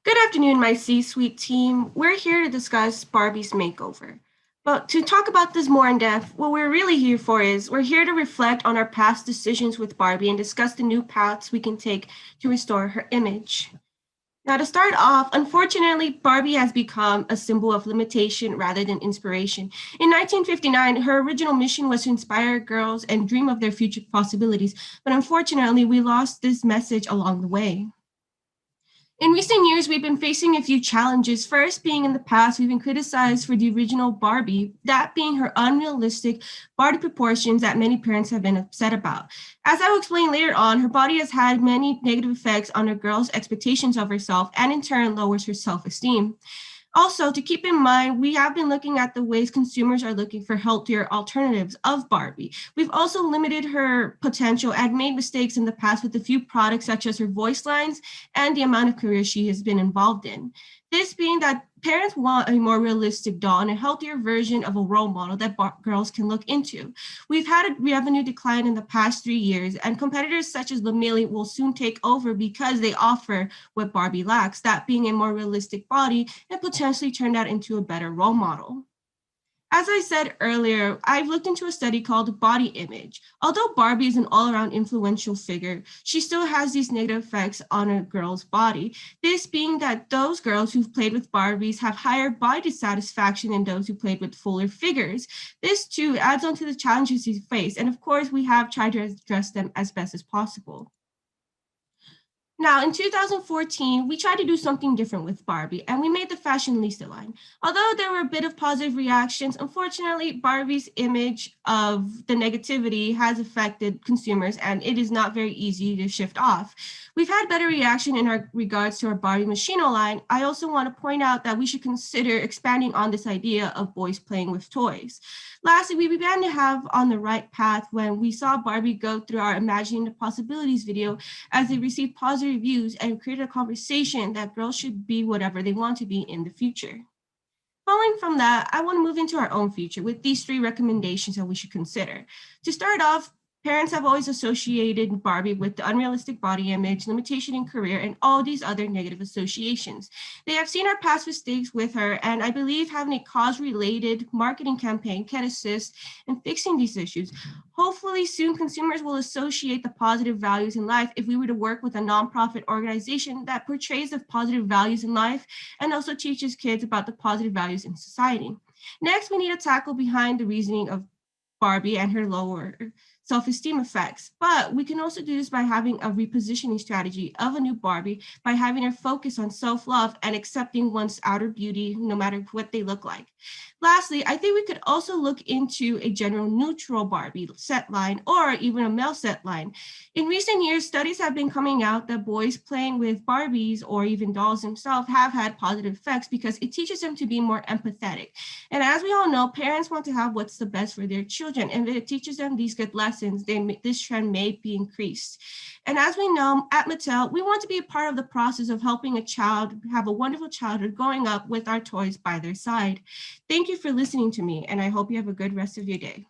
Good afternoon, my C-suite team. We're here to discuss Barbie's makeover. But to talk about this more in depth, what we're really here for is we're here to reflect on our past decisions with Barbie and discuss the new paths we can take to restore her image. Now, to start off, unfortunately, Barbie has become a symbol of limitation rather than inspiration. In 1959, her original mission was to inspire girls and dream of their future possibilities, but unfortunately, we lost this message along the way. In recent years, we've been facing a few challenges. First, being in the past, we've been criticized for the original Barbie, that being her unrealistic body proportions that many parents have been upset about. As I will explain later on, her body has had many negative effects on a girl's expectations of herself and in turn lowers her self esteem. Also, to keep in mind, we have been looking at the ways consumers are looking for healthier alternatives of Barbie. We've also limited her potential and made mistakes in the past with a few products, such as her voice lines and the amount of careers she has been involved in. This being that parents want a more realistic doll and a healthier version of a role model that girls can look into. We've had a revenue decline in the past 3 years, and competitors such as Lameli will soon take over because they offer what Barbie lacks, that being a more realistic body and potentially turn that into a better role model. As I said earlier, I've looked into a study called Body Image. Although Barbie is an all around influential figure, she still has these negative effects on a girl's body. This being that those girls who've played with Barbies have higher body dissatisfaction than those who played with fuller figures. This too adds on to the challenges we face, and of course, we have tried to address them as best as possible. Now, in 2014, we tried to do something different with Barbie, and we made the fashionista line. Although there were a bit of positive reactions, unfortunately, Barbie's image of the negativity has affected consumers, and it is not very easy to shift off. We've had better reaction in our regards to our Barbie Machino line. I also want to point out that we should consider expanding on this idea of boys playing with toys. Lastly, we began to have on the right path when we saw Barbie go through our Imagining the Possibilities video as they received positive reviews and created a conversation that girls should be whatever they want to be in the future. Following from that, I want to move into our own future with these three recommendations that we should consider. To start off, parents have always associated Barbie with the unrealistic body image, limitation in career, and all these other negative associations. They have seen our past mistakes with her, and I believe having a cause-related marketing campaign can assist in fixing these issues. Hopefully, soon consumers will associate the positive values in life if we were to work with a nonprofit organization that portrays the positive values in life and also teaches kids about the positive values in society. Next, we need to tackle behind the reasoning of Barbie and her lower self-esteem effects. But we can also do this by having a repositioning strategy of a new Barbie by having her focus on self-love and accepting one's outer beauty, no matter what they look like. Lastly, I think we could also look into a general neutral Barbie set line or even a male set line. In recent years, studies have been coming out that boys playing with Barbies or even dolls themselves have had positive effects because it teaches them to be more empathetic. And as we all know, parents want to have what's the best for their children. And if it teaches them these good lessons, this trend may be increased. And as we know, at Mattel, we want to be a part of the process of helping a child have a wonderful childhood growing up with our toys by their side. Thank you for listening to me, and I hope you have a good rest of your day.